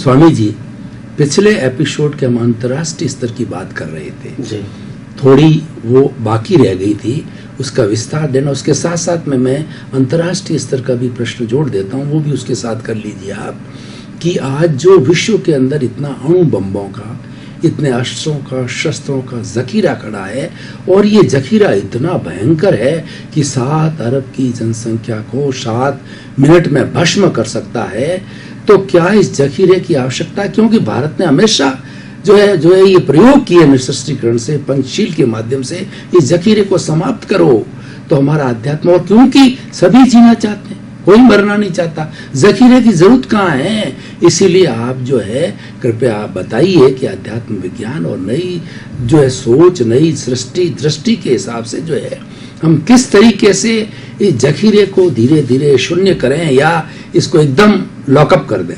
स्वामी जी, पिछले एपिसोड के हम अंतर्राष्ट्रीय स्तर की बात कर रहे थे जी। थोड़ी वो बाकी रह गई थी, उसका विस्तार देना। उसके साथ साथ में मैं अंतर्राष्ट्रीय स्तर का भी प्रश्न जोड़ देता हूँ, वो भी उसके साथ कर लीजिए आप, कि आज जो विश्व के अंदर इतना अणु बम्बों का, इतने अस्त्रों का, शस्त्रों का जखीरा खड़ा है, और ये जखीरा इतना भयंकर है कि 7 अरब की जनसंख्या को 7 मिनट में भस्म कर सकता है। तो क्या इस जखीरे की आवश्यकता है? क्योंकि भारत ने हमेशा जो है ये प्रयोग किए निशस्त्रीकरण से, पंचशील के माध्यम से, इस जखीरे को समाप्त करो तो हमारा अध्यात्म, और क्योंकि सभी जीना चाहते हैं, कोई मरना नहीं चाहता, जखीरे की जरूरत कहाँ है? इसीलिए आप जो है कृपया आप बताइए कि अध्यात्म विज्ञान और नई जो है सोच, नई दृष्टि के हिसाब से जो है हम किस तरीके से इस जखीरे को धीरे धीरे शून्य करें या इसको एकदम लॉकअप कर दें।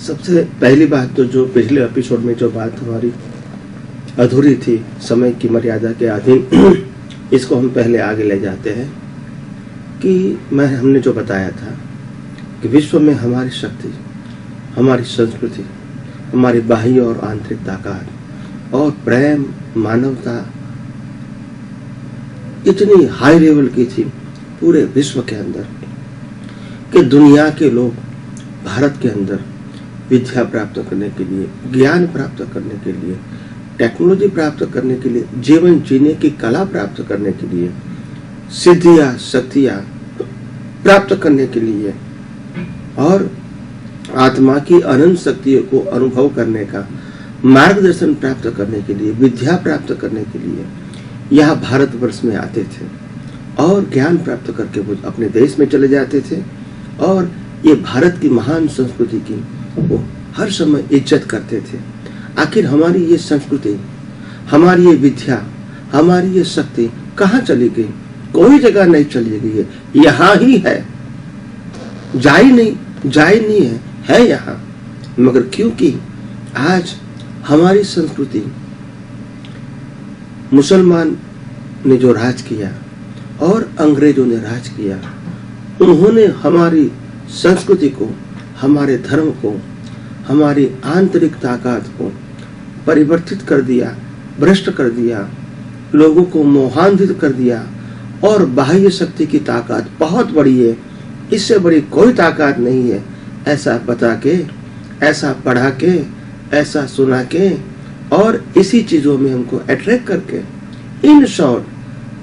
सबसे पहली बात तो जो पिछले एपिसोड में जो बात हमारी अधूरी थी, समय की मर्यादा के अधीन, इसको हम पहले आगे ले जाते हैं कि हमने जो बताया था कि विश्व में हमारी शक्ति, हमारी संस्कृति, हमारी बाह्य और आंतरिक ताकत और प्रेम, मानवता इतनी हाई लेवल की थी पूरे विश्व के अंदर कि दुनिया के लोग भारत के अंदर विद्या प्राप्त करने के लिए, ज्ञान प्राप्त करने के लिए, टेक्नोलॉजी प्राप्त करने के लिए, जीवन जीने की कला प्राप्त करने के लिए, सिद्धियां शक्तियां प्राप्त करने के लिए और आत्मा की अनंत शक्तियों को अनुभव करने का मार्गदर्शन प्राप्त करने के लिए, विद्या प्राप्त करने के लिए यहाँ भारतवर्ष में आते थे और ज्ञान प्राप्त करके वो अपने देश में चले जाते थे। और ये भारत की महान संस्कृति की वो हर समय इज्जत करते थे। आखिर हमारी ये संस्कृति, हमारी ये विद्या, हमारी ये शक्ति कहाँ चली गई? कोई जगह नहीं चली गई है, यहाँ ही है, जाई नहीं है यहाँ। मगर क्योंकि आज हमारी संस्कृति मुसलमान ने जो राज किया और अंग्रेजों ने राज किया, उन्होंने हमारी संस्कृति को, हमारे धर्म को, हमारी आंतरिक ताकत को परिवर्तित कर दिया, भ्रष्ट कर दिया, लोगों को मोहान्वित कर दिया। और बाह्य शक्ति की ताकत बहुत बड़ी है, इससे बड़ी कोई ताकत नहीं है, ऐसा बता के, ऐसा पढ़ा के, ऐसा सुना के और इसी चीजों में हमको अट्रैक्ट करके, इन शॉर्ट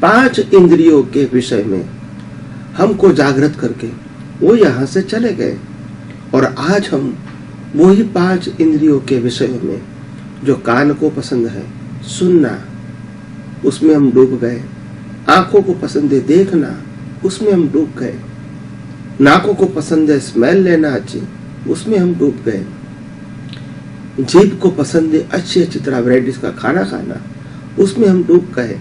5 इंद्रियों के विषय में हमको जागृत करके वो यहाँ से चले गए। और आज हम वही 5 इंद्रियों के विषयों में, जो कान को पसंद है सुनना, उसमें हम डूब गए। आंखों को पसंद है देखना, उसमें हम डूब गए। नाकों को पसंद है स्मेल लेना अच्छी, उसमें हम डूब गए। जीभ को पसंद है अच्छी अच्छी तरह वैरायटीज का खाना खाना, उसमें हम डूब गए।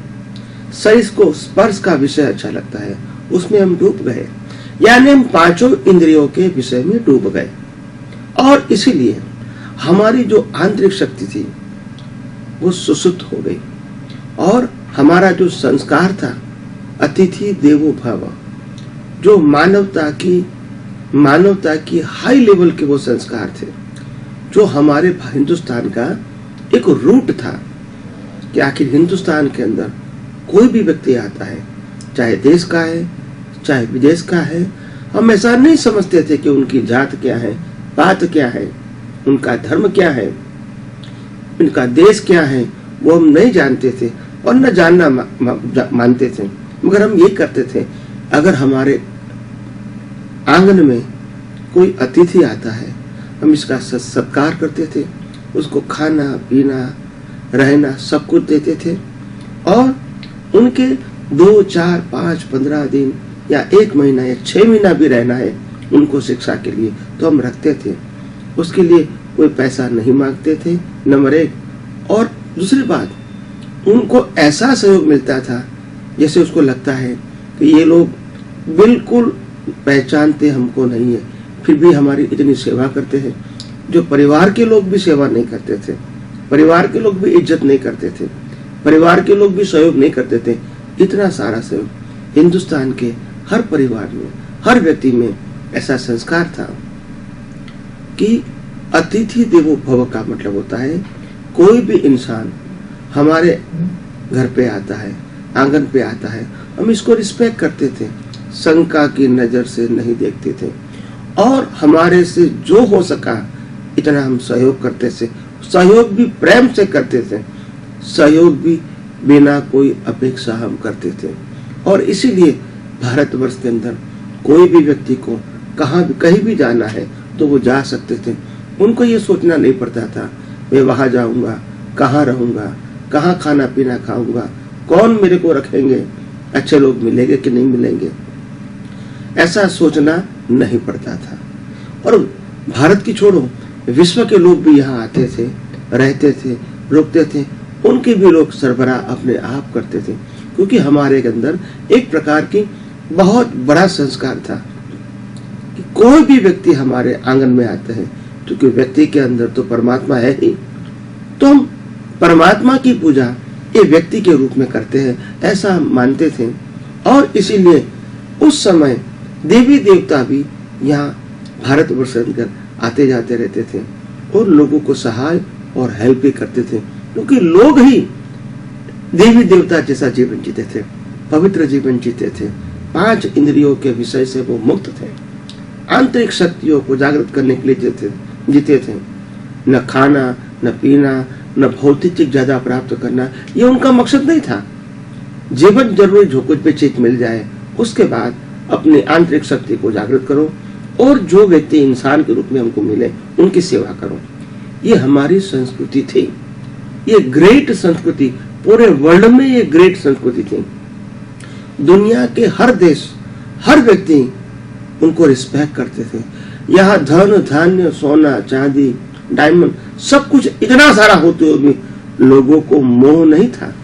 शरीर को स्पर्श का विषय अच्छा लगता है, उसमें हम डूब गए। यानी हम 5 इंद्रियों के विषय में डूब गए। और इसीलिए हमारी जो आंतरिक शक्ति थी वो सुसुप्त हो गई। और हमारा जो संस्कार था, अतिथि देवो भव, जो मानवता की हाई लेवल के वो संस्कार थे, जो हमारे हिंदुस्तान का एक रूट था कि आखिर हिंदुस्तान के अंदर कोई भी व्यक्ति आता है, चाहे देश का है चाहे विदेश का है, हम ऐसा नहीं समझते थे कि उनकी जात क्या है, बात क्या है, उनका धर्म क्या है, उनका देश क्या है, वो हम नहीं जानते थे और न जानना मानते थे। मगर हम ये करते थे, अगर हमारे आंगन में कोई अतिथि आता है, हम इसका सत्कार करते थे, उसको खाना पीना रहना सब कुछ देते थे। और उनके 2, 4, 5, 15 दिन या 1 महीना या 6 महीना भी रहना है उनको शिक्षा के लिए, तो हम रखते थे। उसके लिए कोई पैसा नहीं मांगते थे, नंबर 1। और दूसरी बात, उनको ऐसा सहयोग मिलता था जैसे उसको लगता है कि ये लोग बिल्कुल पहचानते हमको नहीं है, फिर भी हमारी इतनी सेवा करते हैं। जो परिवार के लोग भी सेवा नहीं करते थे, परिवार के लोग भी इज्जत नहीं करते थे, परिवार के लोग भी सहयोग नहीं करते थे, इतना सारा सहयोग हिंदुस्तान के हर परिवार में, हर व्यक्ति में ऐसा संस्कार था। कि अतिथि देवो भव का मतलब होता है कोई भी इंसान हमारे घर पे आता है, आंगन पे आता है, हम इसको रिस्पेक्ट करते थे, शंका की नजर से नहीं देखते थे और हमारे से जो हो सका इतना हम सहयोग करते थे। सहयोग भी प्रेम से करते थे, सहयोग भी बिना कोई अपेक्षा हम करते थे। और इसीलिए भारतवर्ष के अंदर कोई भी व्यक्ति को कहीं भी जाना है तो वो जा सकते थे। उनको ये सोचना नहीं पड़ता था मैं वहां जाऊंगा, कहाँ रहूंगा, कहाँ खाना पीना खाऊंगा, कौन मेरे को रखेंगे, अच्छे लोग मिलेंगे कि नहीं मिलेंगे, ऐसा सोचना नहीं पड़ता था। और भारत की छोड़ो, विश्व के लोग भी यहाँ आते थे, रहते थे, रुकते थे, उनके भी लोग सरबराह अपने आप करते थे, क्योंकि हमारे अंदर एक प्रकार की बहुत बड़ा संस्कार था कि कोई भी व्यक्ति हमारे आंगन में आता है, क्योंकि व्यक्ति के अंदर तो परमात्मा है ही, तो हम परमात्मा की पूजा ये व्यक्ति के रूप में करते हैं, ऐसा हम मानते थे। और इसीलिए उस समय देवी देवता भी यहाँ भारतवर्ष अंदर आते जाते रहते थे और लोगों को सहाय और हेल्प भी करते थे, क्योंकि लोग ही देवी देवता जैसा जीवन जीते थे, पवित्र जीवन जीते थे, 5 इंद्रियों के विषय से वो मुक्त थे, आंतरिक शक्तियों को जागृत करने के लिए जीते थे। न खाना, न पीना, न भौतिक चीज ज्यादा प्राप्त करना, ये उनका मकसद नहीं था। जीवन जरूरी जो कुछ भी चीज मिल जाए उसके बाद अपनी आंतरिक शक्ति को जागृत करो और जो व्यक्ति इंसान के रूप में हमको मिले उनकी सेवा करो। ये हमारी संस्कृति थी, ये ग्रेट संस्कृति, पूरे वर्ल्ड में ये ग्रेट संस्कृति थी। दुनिया के हर देश, हर व्यक्ति उनको रिस्पेक्ट करते थे। यहाँ धन धान्य, सोना चांदी, डायमंड, सब कुछ इतना सारा होते हुए भी लोगों को मोह नहीं था,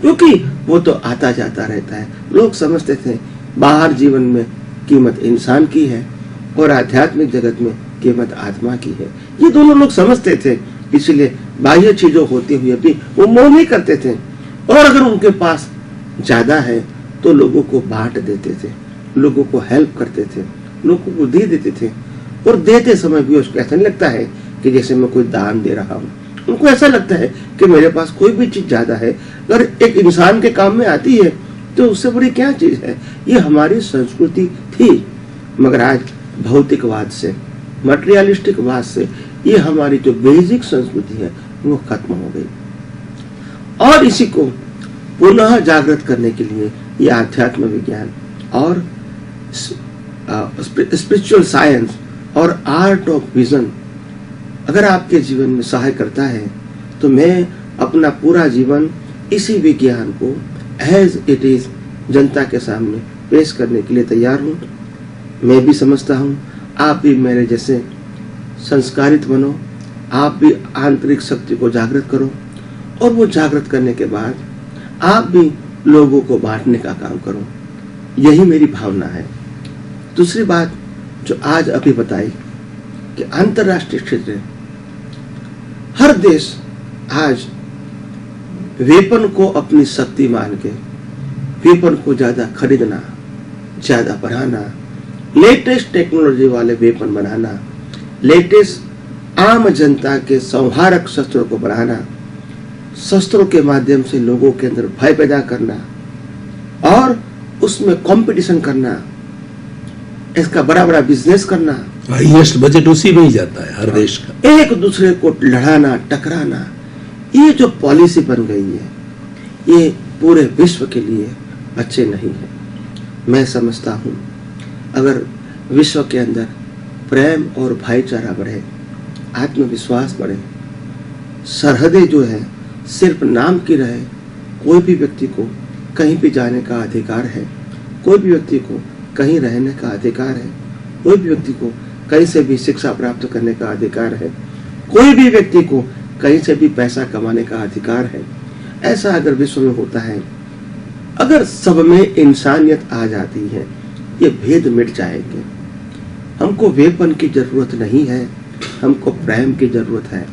क्योंकि वो तो आता जाता रहता है। लोग समझते थे बाहर जीवन में कीमत इंसान की है और आध्यात्मिक जगत में कीमत आत्मा की है, ये दोनों लोग समझते थे। इसलिए बाह्य चीजों होते हुए भी वो मोह नहीं करते थे, और अगर उनके पास ज्यादा है तो लोगों को बांट देते थे, लोगों को हेल्प करते थे, लोगों को दे देते थे। और देते समय भी उसको ऐसा नहीं लगता है कि जैसे मैं कोई दान दे रहा हूँ, उनको ऐसा लगता है कि मेरे पास कोई भी चीज ज्यादा है, अगर एक इंसान के काम में आती है तो उससे बड़ी क्या चीज है। ये हमारी संस्कृति थी, मगर आज भौतिकवाद से, मटेरियलिस्टिक वाद से ये हमारी जो बेसिक संस्कृति है वो खत्म हो गई। और इसी को पुनः जागृत करने के लिए ये आध्यात्म विज्ञान और स्पिरिचुअल साइंस और आर्ट ऑफ विजन अगर आपके जीवन में सहाय करता है, तो मैं अपना पूरा जीवन इसी विज्ञान को एज इट इज जनता के सामने पेश करने के लिए तैयार हूँ। मैं भी समझता हूँ आप भी मेरे जैसे संस्कारित बनो, आप भी आंतरिक शक्ति को जागृत करो, और वो जागृत करने के बाद आप भी लोगों को बांटने का काम करो। यही मेरी भावना है। दूसरी बात जो आज अभी बताई कि अंतरराष्ट्रीय क्षेत्र, हर देश आज वेपन को अपनी शक्ति मान के वेपन को ज्यादा खरीदना, ज्यादा बढ़ाना, लेटेस्ट टेक्नोलॉजी वाले वेपन बनाना, लेटेस्ट आम जनता के संहारक शस्त्रों को बढ़ाना, शस्त्रों के माध्यम से लोगों के अंदर भय पैदा करना और उसमें कंपटीशन करना, इसका बड़ा बड़ा बिजनेस करना, हाईएस्ट बजट उसी में ही जाता है हर देश का। एक दूसरे को लड़ाना, टकराना, ये जो पॉलिसी बन गई है ये पूरे विश्व के लिए अच्छे नहीं है। मैं समझता हूँ अगर विश्व के अंदर प्रेम और भाईचारा बढ़े, आत्मविश्वास बढ़े, सरहदें जो है सिर्फ नाम की रहे, कोई भी व्यक्ति को कहीं भी जाने का अधिकार है, कोई भी व्यक्ति को कहीं रहने का अधिकार है, कोई भी व्यक्ति को कहीं से भी शिक्षा प्राप्त करने का अधिकार है, कोई भी व्यक्ति को कहीं से भी पैसा कमाने का अधिकार है, ऐसा अगर विश्व में होता है, अगर सब में इंसानियत आ जाती है, ये भेद मिट जाएंगे। हमको वेपन की जरूरत नहीं है, हमको प्रेम की जरूरत है।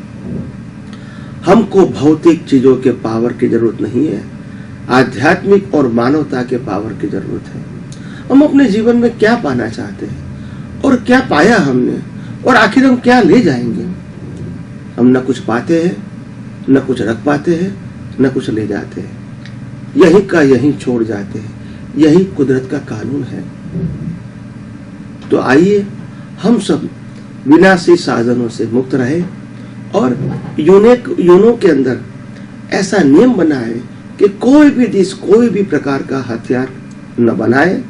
हमको भौतिक चीजों के पावर की जरूरत नहीं है, आध्यात्मिक और मानवता के पावर की जरूरत है। हम अपने जीवन में क्या पाना चाहते हैं और क्या पाया हमने और आखिर हम क्या ले जाएंगे? हम न कुछ पाते हैं, न कुछ रख पाते हैं, न कुछ ले जाते हैं, यही का यही छोड़ जाते हैं। यही कुदरत का कानून है। तो आइए हम सब विनाशी साधनों से मुक्त रहे और यूनो के अंदर ऐसा नियम बनाए कि कोई भी देश कोई भी प्रकार का हथियार न बनाए,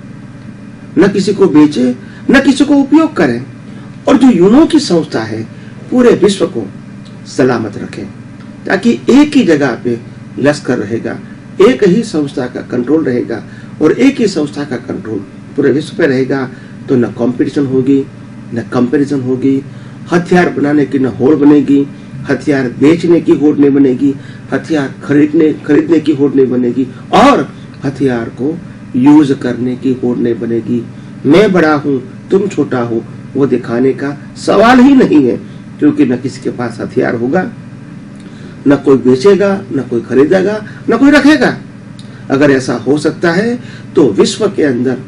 न किसी को बेचे, न किसी को उपयोग करे, और जो यूनो की संस्था है पूरे विश्व को सलामत रखे, ताकि एक ही जगह पे लश्कर रहेगा, एक ही संस्था का कंट्रोल रहेगा और एक ही संस्था का कंट्रोल पूरे विश्व पे रहेगा। तो न कंपटीशन होगी, न कंपैरिजन होगी, हथियार बनाने की न होड़ बनेगी, हथियार बेचने की होड़ नहीं बनेगी, हथियार खरीदने की होड़ नहीं बनेगी, और हथियार को यूज करने की होड़ नहीं बनेगी। मैं बड़ा हूं, तुम छोटा हो, वो दिखाने का सवाल ही नहीं है, क्योंकि न किसी के पास हथियार होगा, न कोई बेचेगा, न कोई खरीदेगा, न कोई रखेगा। अगर ऐसा हो सकता है तो विश्व के अंदर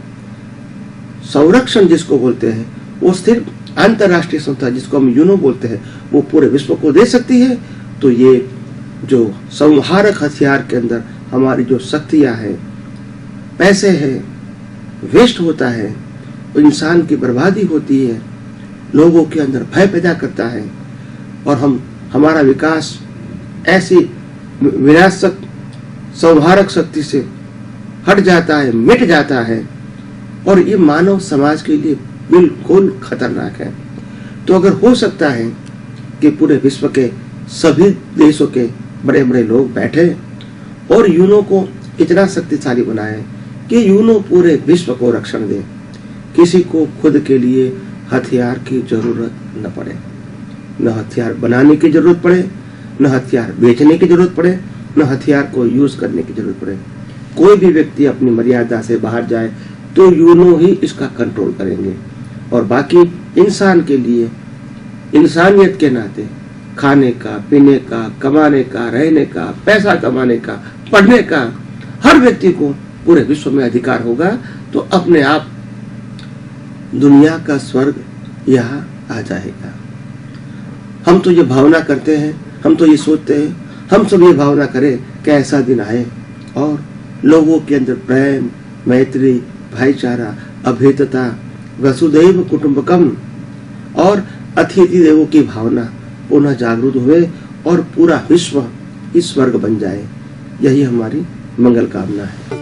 संरक्षण जिसको बोलते हैं, वो सिर्फ अंतरराष्ट्रीय संस्था जिसको हम यूनो बोलते हैं, वो पूरे विश्व को दे सकती है। तो ये जो संहारक हथियार के अंदर हमारी जो शक्तियां हैं, पैसे हैं, वेस्ट होता है, इंसान की बर्बादी होती है, लोगों के अंदर भय पैदा करता है, और हमारा विकास ऐसी विनाशक संहारक शक्ति से हट जाता है, मिट जाता है, और ये मानव समाज के लिए बिल्कुल खतरनाक है। तो अगर हो सकता है कि पूरे विश्व के सभी देशों के बड़े बड़े लोग बैठे और यूनो को इतना शक्तिशाली बनाए कि यूनो पूरे विश्व को रक्षण दे, किसी को खुद के लिए हथियार की जरूरत न पड़े, न हथियार बनाने की जरूरत पड़े, न हथियार बेचने की जरूरत पड़े, न हथियार को यूज करने की जरूरत पड़े। कोई भी व्यक्ति अपनी मर्यादा से बाहर जाए तो यूनो ही इसका कंट्रोल करेंगे, और बाकी इंसान के लिए इंसानियत के नाते खाने का, पीने का, कमाने का, रहने का, पैसा कमाने का, पढ़ने का हर व्यक्ति को पूरे विश्व में अधिकार होगा। तो अपने आप दुनिया का स्वर्ग यहाँ आ जाएगा। हम तो ये भावना करते हैं, हम तो ये सोचते हैं, हम सब ये भावना करें कि ऐसा दिन आए और लोगों के अंदर प्रेम, मैत्री, भाईचारा, अभेदता, वसुदैव कुटुंबकम और अतिथि देवों की भावना पुनः जागृत हुए और पूरा विश्व इस स्वर्ग बन जाए। यही हमारी मंगल कामना है।